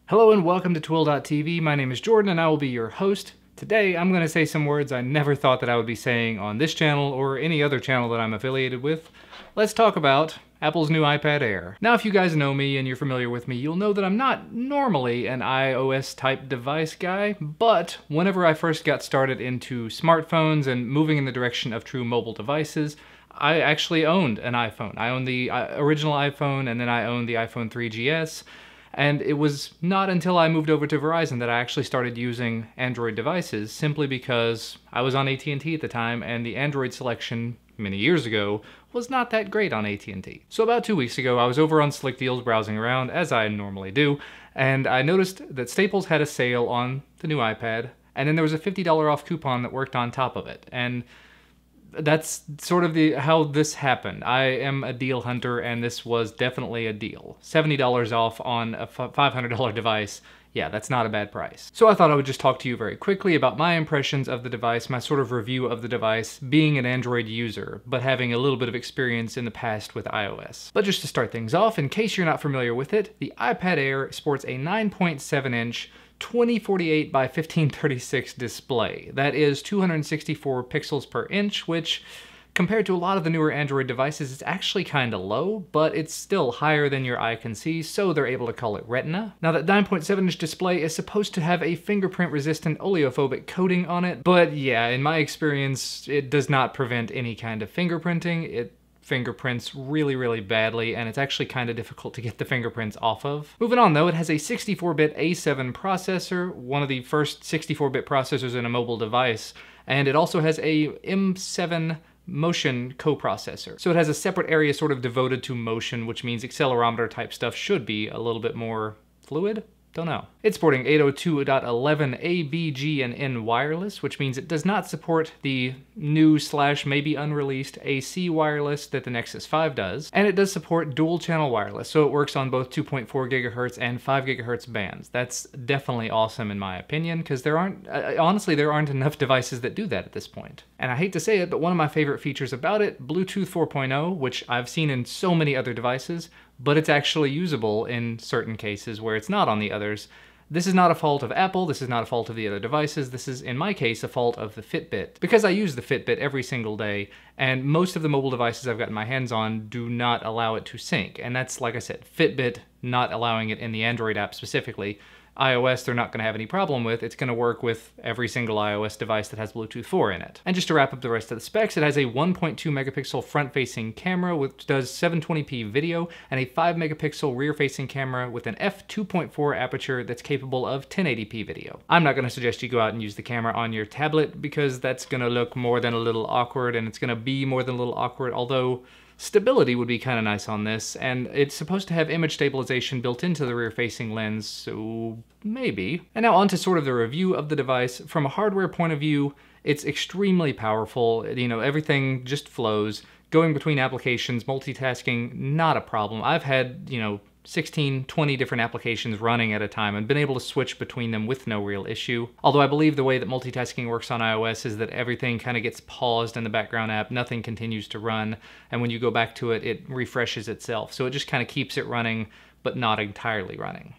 Hello and welcome to Twill.tv. My name is Jordan and I will be your host. Today I'm going to say some words I never thought that I would be saying on this channel or any other channel that I'm affiliated with. Let's talk about Apple's new iPad Air. Now if you guys know me and you're familiar with me, you'll know that I'm not normally an iOS type device guy, but whenever I first got started into smartphones and moving in the direction of true mobile devices, I actually owned an iPhone. I owned the original iPhone, and then I owned the iPhone 3GS. And it was not until I moved over to Verizon that I actually started using Android devices, simply because I was on AT&T at the time, and the Android selection many years ago was not that great on AT&T. So about 2 weeks ago, I was over on Slick Deals browsing around, as I normally do, and I noticed that Staples had a sale on the new iPad, and then there was a $50 off coupon that worked on top of it. And that's sort of how this happened. I am a deal hunter, and this was definitely a deal. $70 off on a $500 device. Yeah, that's not a bad price. So I thought I would just talk to you very quickly about my impressions of the device, my sort of review of the device, being an Android user, but having a little bit of experience in the past with iOS. But just to start things off, in case you're not familiar with it, the iPad Air sports a 9.7-inch 2048 by 1536 display. That is 264 pixels per inch, which compared to a lot of the newer Android devices, it's actually kind of low, but it's still higher than your eye can see, so they're able to call it Retina. Now that 9.7-inch display is supposed to have a fingerprint-resistant oleophobic coating on it, but yeah, in my experience, it does not prevent any kind of fingerprinting. It fingerprints really badly, and it's actually kind of difficult to get the fingerprints off of. Moving on though, it has a 64-bit A7 processor, one of the first 64-bit processors in a mobile device, and it also has a M7 motion coprocessor. So it has a separate area sort of devoted to motion, which means accelerometer type stuff should be a little bit more fluid? Don't know. It's supporting 802.11 A, B, G, and N wireless, which means it does not support the new / maybe unreleased AC wireless that the Nexus 5 does. And it does support dual channel wireless, so it works on both 2.4 gigahertz and 5 gigahertz bands. That's definitely awesome in my opinion, because there aren't, honestly, there aren't enough devices that do that at this point. And I hate to say it, but one of my favorite features about it, Bluetooth 4.0, which I've seen in so many other devices, but it's actually usable in certain cases where it's not on the others. This is not a fault of Apple, this is not a fault of the other devices, this is, in my case, a fault of the Fitbit. Because I use the Fitbit every single day, and most of the mobile devices I've gotten my hands on do not allow it to sync. And that's, like I said, Fitbit not allowing it in the Android app specifically. iOS they're not going to have any problem with. It's going to work with every single iOS device that has Bluetooth 4 in it. And just to wrap up the rest of the specs, it has a 1.2 megapixel front-facing camera which does 720p video and a 5 megapixel rear-facing camera with an f2.4 aperture that's capable of 1080p video. I'm not going to suggest you go out and use the camera on your tablet because that's going to look more than a little awkward, and it's going to be more than a little awkward, although stability would be kind of nice on this, and it's supposed to have image stabilization built into the rear-facing lens, so maybe. And now on to sort of the review of the device. From a hardware point of view, it's extremely powerful. You know, everything just flows. Going between applications, multitasking, not a problem. I've had, 16, 20 different applications running at a time and been able to switch between them with no real issue. Although I believe the way that multitasking works on iOS is that everything kind of gets paused in the background app, nothing continues to run, and when you go back to it, it refreshes itself. So it just kind of keeps it running, but not entirely running.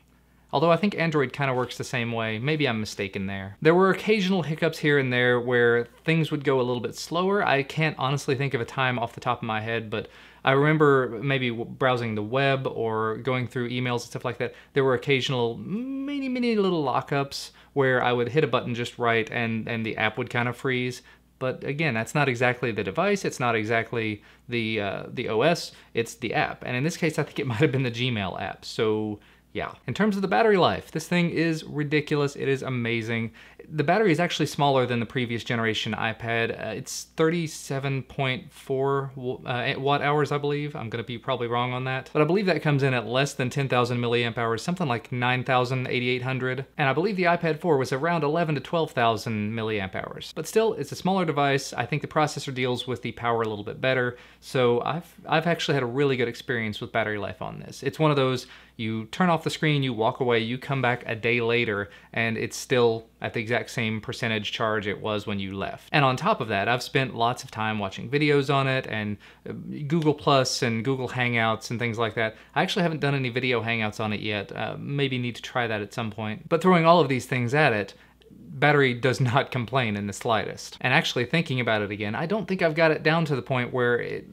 Although I think Android kind of works the same way. Maybe I'm mistaken there. There were occasional hiccups here and there where things would go a little bit slower. I can't honestly think of a time off the top of my head, but I remember maybe browsing the web or going through emails and stuff like that. There were occasional mini little lockups where I would hit a button just right and the app would kind of freeze. But again, that's not exactly the device, it's not exactly the OS, it's the app. And in this case, I think it might have been the Gmail app. So yeah. In terms of the battery life, this thing is ridiculous. It is amazing. The battery is actually smaller than the previous generation iPad. It's 37.4 watt hours, I believe. I'm gonna be probably wrong on that. But I believe that comes in at less than 10,000 milliamp hours, something like 9,000, 8,800. And I believe the iPad 4 was around 11 to 12,000 milliamp hours. But still, it's a smaller device. I think the processor deals with the power a little bit better. So I've actually had a really good experience with battery life on this. It's one of those, You turn off the screen, you walk away, you come back a day later, and it's still at the exact same percentage charge it was when you left. And on top of that, I've spent lots of time watching videos on it, and Google Plus and Google Hangouts and things like that. I actually haven't done any video Hangouts on it yet. Maybe need to try that at some point. But throwing all of these things at it, battery does not complain in the slightest. And actually thinking about it again, I don't think I've got it down to the point where it,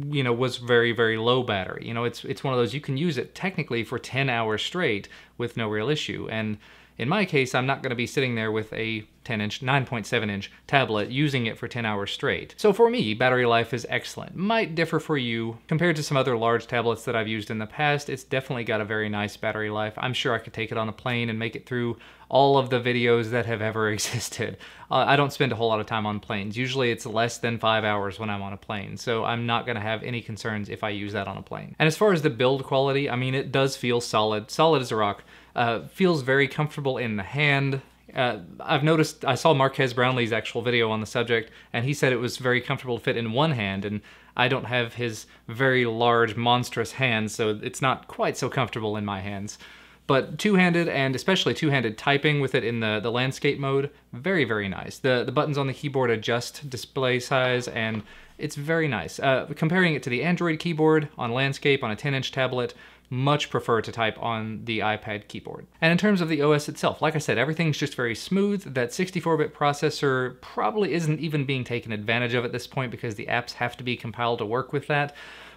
was very, very low battery. It's one of those, you can use it technically for 10 hours straight with no real issue. And in my case, I'm not going to be sitting there with a 9.7-inch tablet using it for 10 hours straight. So for me, battery life is excellent. Might differ for you. Compared to some other large tablets that I've used in the past, it's definitely got a very nice battery life. I'm sure I could take it on a plane and make it through all of the videos that have ever existed. I don't spend a whole lot of time on planes. Usually it's less than 5 hours when I'm on a plane, so I'm not going to have any concerns if I use that on a plane. And as far as the build quality, I mean, it does feel solid as a rock. Feels very comfortable in the hand. I've noticed, I saw Marques Brownlee's actual video on the subject, and he said it was very comfortable to fit in one hand, and I don't have his very large, monstrous hands, so it's not quite so comfortable in my hands. But two-handed, and especially two-handed typing with it in the landscape mode, very, very nice. The buttons on the keyboard adjust display size, and it's very nice. Comparing it to the Android keyboard on landscape on a 10-inch tablet, much prefer to type on the iPad keyboard. And in terms of the OS itself, like I said, everything's just very smooth. That 64-bit processor probably isn't even being taken advantage of at this point because the apps have to be compiled to work with that.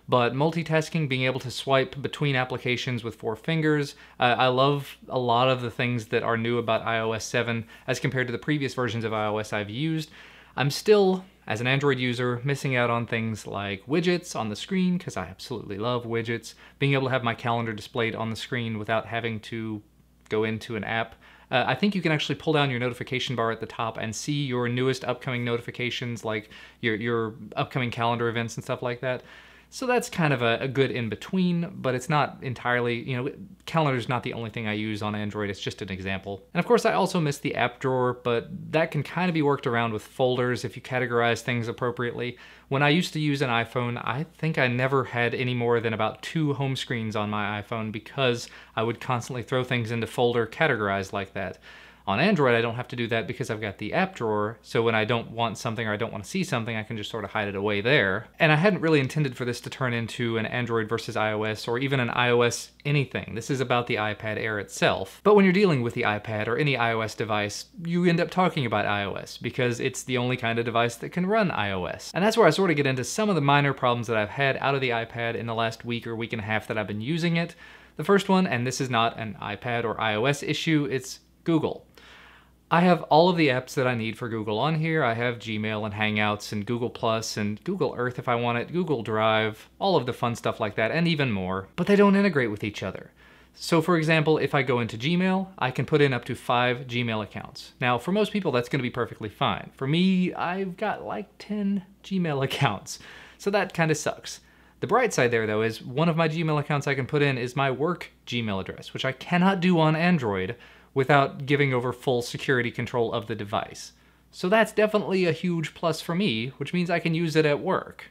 But multitasking, being able to swipe between applications with 4 fingers, I love a lot of the things that are new about iOS 7 as compared to the previous versions of iOS I've used. I'm still, as an Android user, missing out on things like widgets on the screen, because I absolutely love widgets. Being able to have my calendar displayed on the screen without having to go into an app. I think you can actually pull down your notification bar at the top and see your newest upcoming notifications, like your upcoming calendar events and stuff like that. So that's kind of a good in-between, but it's not entirely, calendar's not the only thing I use on Android, it's just an example. And of course I also miss the app drawer, but that can kind of be worked around with folders if you categorize things appropriately. When I used to use an iPhone, I think I never had any more than about 2 home screens on my iPhone because I would constantly throw things into folder categorized like that. On Android, I don't have to do that because I've got the app drawer, so when I don't want something or I don't want to see something, I can just sort of hide it away there. And I hadn't really intended for this to turn into an Android versus iOS or even an iOS anything. This is about the iPad Air itself. But when you're dealing with the iPad or any iOS device, you end up talking about iOS because it's the only kind of device that can run iOS. And that's where I sort of get into some of the minor problems that I've had out of the iPad in the last week or week and a half that I've been using it. The first one, and this is not an iPad or iOS issue, it's Google. I have all of the apps that I need for Google on here. I have Gmail and Hangouts and Google Plus and Google Earth if I want it, Google Drive, all of the fun stuff like that, and even more. But they don't integrate with each other. So for example, if I go into Gmail, I can put in up to 5 Gmail accounts. Now for most people that's going to be perfectly fine. For me, I've got like 10 Gmail accounts. So that kind of sucks. The bright side there though is one of my Gmail accounts I can put in is my work Gmail address, which I cannot do on Android without giving over full security control of the device. So that's definitely a huge plus for me, which means I can use it at work.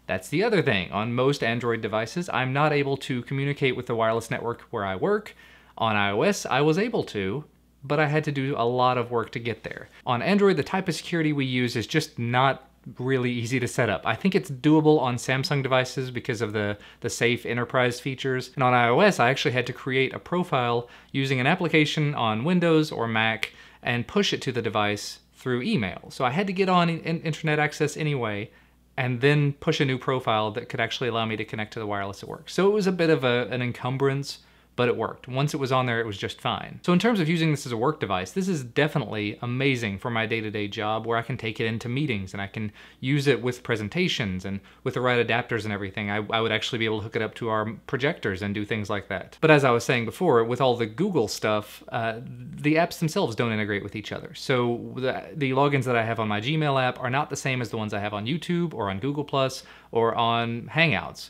That's the other thing. On most Android devices, I'm not able to communicate with the wireless network where I work. On iOS, I was able to, but I had to do a lot of work to get there. On Android, the type of security we use is just not really easy to set up. I think it's doable on Samsung devices because of the safe enterprise features. And on iOS, I actually had to create a profile using an application on Windows or Mac and push it to the device through email. So I had to get on internet access anyway, and then push a new profile that could actually allow me to connect to the wireless at work. So it was a bit of an encumbrance, but it worked. Once it was on there, it was just fine. So in terms of using this as a work device, this is definitely amazing for my day-to-day job where I can take it into meetings and I can use it with presentations and with the right adapters and everything. I would actually be able to hook it up to our projectors and do things like that. But as I was saying before, with all the Google stuff, the apps themselves don't integrate with each other. So the logins that I have on my Gmail app are not the same as the ones I have on YouTube or on Google Plus or on Hangouts.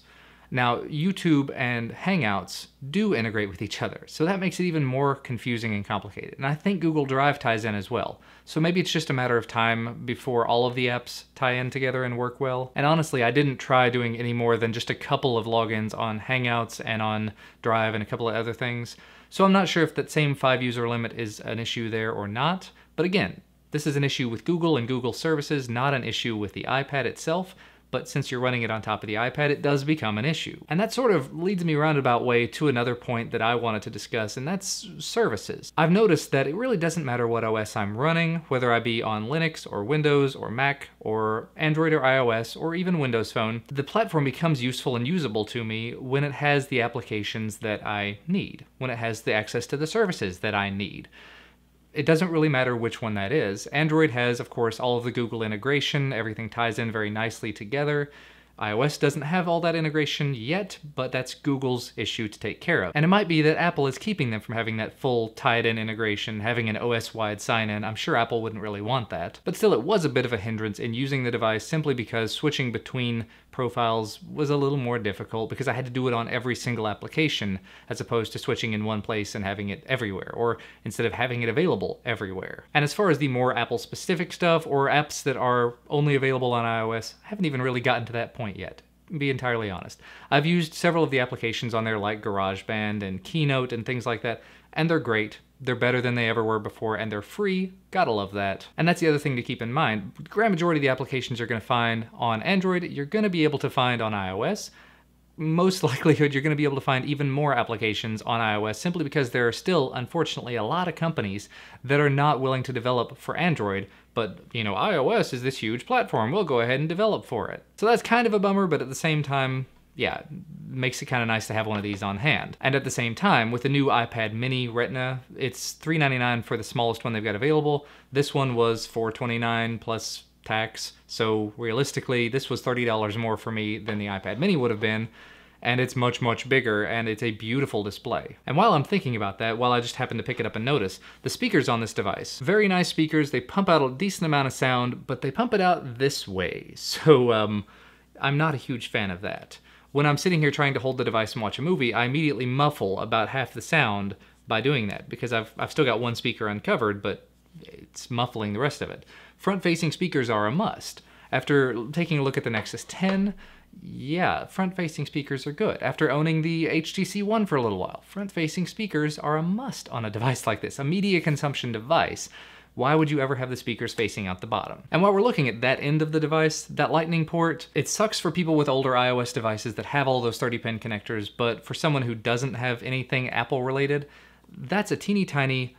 Now, YouTube and Hangouts do integrate with each other, so that makes it even more confusing and complicated. And I think Google Drive ties in as well. So maybe it's just a matter of time before all of the apps tie in together and work well. And honestly, I didn't try doing any more than just a couple of logins on Hangouts and on Drive and a couple of other things. So I'm not sure if that same 5-user limit is an issue there or not. But again, this is an issue with Google and Google services, not an issue with the iPad itself. But since you're running it on top of the iPad, it does become an issue. And that sort of leads me roundabout way to another point that I wanted to discuss, and that's services. I've noticed that it really doesn't matter what OS I'm running, whether I be on Linux or Windows or Mac or Android or iOS or even Windows Phone, the platform becomes useful and usable to me when it has the applications that I need, when it has the access to the services that I need. It doesn't really matter which one that is. Android has, of course, all of the Google integration. Everything ties in very nicely together. iOS doesn't have all that integration yet, but that's Google's issue to take care of. And it might be that Apple is keeping them from having that full tied-in integration, having an OS-wide sign-in. I'm sure Apple wouldn't really want that. But still, it was a bit of a hindrance in using the device simply because switching between profiles was a little more difficult because I had to do it on every single application as opposed to switching in one place and having it everywhere, or instead of having it available everywhere. And as far as the more Apple-specific stuff or apps that are only available on iOS, I haven't even really gotten to that point yet, to be entirely honest. I've used several of the applications on there like GarageBand and Keynote and things like that, and they're great. They're better than they ever were before, and they're free. Gotta love that. And that's the other thing to keep in mind. The grand majority of the applications you're gonna find on Android, you're gonna be able to find on iOS. Most likelihood, you're gonna be able to find even more applications on iOS simply because there are still, unfortunately, a lot of companies that are not willing to develop for Android, but, you know, iOS is this huge platform, we'll go ahead and develop for it. So that's kind of a bummer, but at the same time, yeah, makes it kind of nice to have one of these on hand. And at the same time, with the new iPad mini Retina, it's $399 for the smallest one they've got available. This one was $429 plus tax, so realistically, this was $30 more for me than the iPad mini would have been, and it's much, much bigger, and it's a beautiful display. And while I'm thinking about that, while I just happened to pick it up and notice, the speakers on this device, very nice speakers, they pump out a decent amount of sound, but they pump it out this way, so I'm not a huge fan of that. When I'm sitting here trying to hold the device and watch a movie, I immediately muffle about half the sound by doing that, because I've still got one speaker uncovered, but it's muffling the rest of it. Front-facing speakers are a must. After taking a look at the Nexus 10, yeah, front-facing speakers are good. After owning the HTC One for a little while, front-facing speakers are a must on a device like this, a media consumption device. Why would you ever have the speakers facing out the bottom? And while we're looking at that end of the device, that lightning port, it sucks for people with older iOS devices that have all those 30-pin connectors, but for someone who doesn't have anything Apple-related, that's a teeny tiny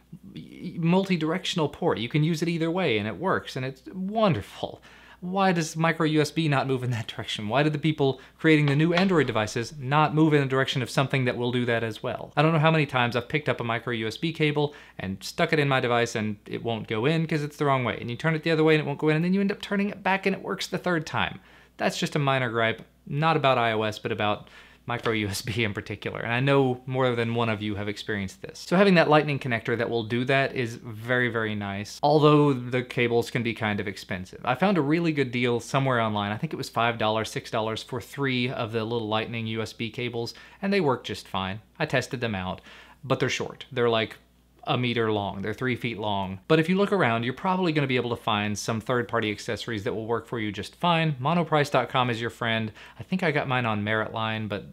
multi-directional port. You can use it either way and it works and it's wonderful. Why does micro USB not move in that direction? Why did the people creating the new Android devices not move in the direction of something that will do that as well? I don't know how many times I've picked up a micro USB cable and stuck it in my device and it won't go in because it's the wrong way. And you turn it the other way and it won't go in, and then you end up turning it back and it works the third time. That's just a minor gripe, not about iOS, but about micro USB in particular, and I know more than one of you have experienced this. So having that lightning connector that will do that is very, very nice, although the cables can be kind of expensive. I found a really good deal somewhere online. I think it was $5, $6 for 3 of the little lightning USB cables, and they work just fine. I tested them out, but they're short. They're like a meter long. They're 3 feet long. But if you look around, you're probably going to be able to find some third-party accessories that will work for you just fine. Monoprice.com is your friend. I think I got mine on Meritline, but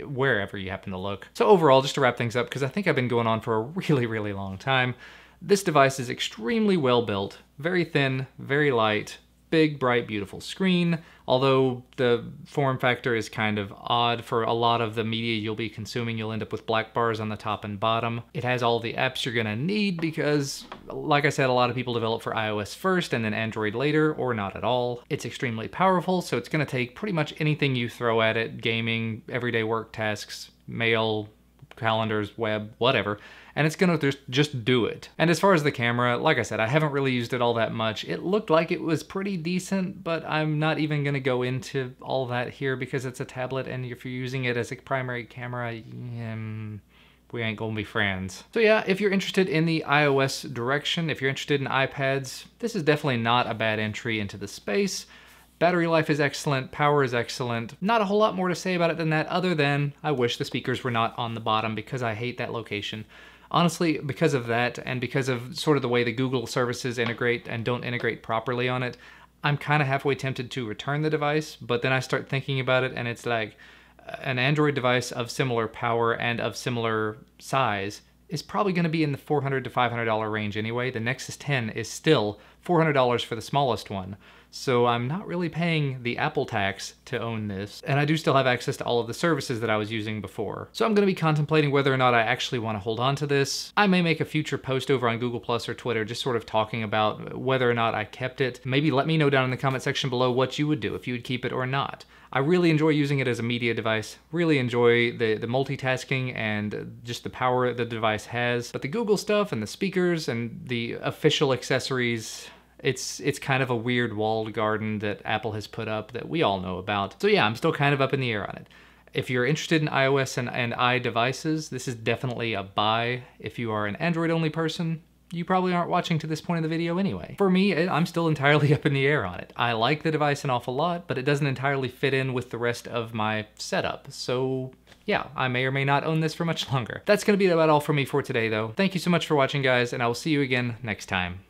wherever you happen to look. So overall, just to wrap things up, because I think I've been going on for a really, really long time, this device is extremely well built, very thin, very light, big, bright, beautiful screen, although the form factor is kind of odd for a lot of the media you'll be consuming. You'll end up with black bars on the top and bottom. It has all the apps you're gonna need because, like I said, a lot of people develop for iOS first and then Android later, or not at all. It's extremely powerful, so it's gonna take pretty much anything you throw at it, gaming, everyday work tasks, mail, calendars, web, whatever, and it's gonna just do it. And as far as the camera, like I said, I haven't really used it all that much. It looked like it was pretty decent, but I'm not even gonna go into all that here because it's a tablet, and if you're using it as a primary camera, we ain't gonna be friends. So yeah, if you're interested in the iOS direction, if you're interested in iPads, this is definitely not a bad entry into the space. Battery life is excellent, power is excellent. Not a whole lot more to say about it than that, other than I wish the speakers were not on the bottom because I hate that location. Honestly, because of that, and because of sort of the way the Google services integrate and don't integrate properly on it, I'm kind of halfway tempted to return the device, but then I start thinking about it and it's like, an Android device of similar power and of similar size is probably going to be in the $400 to $500 range anyway. The Nexus 10 is still $400 for the smallest one. So I'm not really paying the Apple tax to own this, and I do still have access to all of the services that I was using before. So I'm going to be contemplating whether or not I actually want to hold on to this. I may make a future post over on Google Plus or Twitter just sort of talking about whether or not I kept it. Maybe let me know down in the comment section below what you would do, if you would keep it or not. I really enjoy using it as a media device, really enjoy the multitasking and just the power the device has. But the Google stuff and the speakers and the official accessories, it's kind of a weird walled garden that Apple has put up that we all know about. So yeah, I'm still kind of up in the air on it. If you're interested in iOS and iDevices, this is definitely a buy. If you are an Android-only person, you probably aren't watching to this point in the video anyway. For me, I'm still entirely up in the air on it. I like the device an awful lot, but it doesn't entirely fit in with the rest of my setup. So yeah, I may or may not own this for much longer. That's gonna be about all for me for today though. Thank you so much for watching, guys, and I will see you again next time.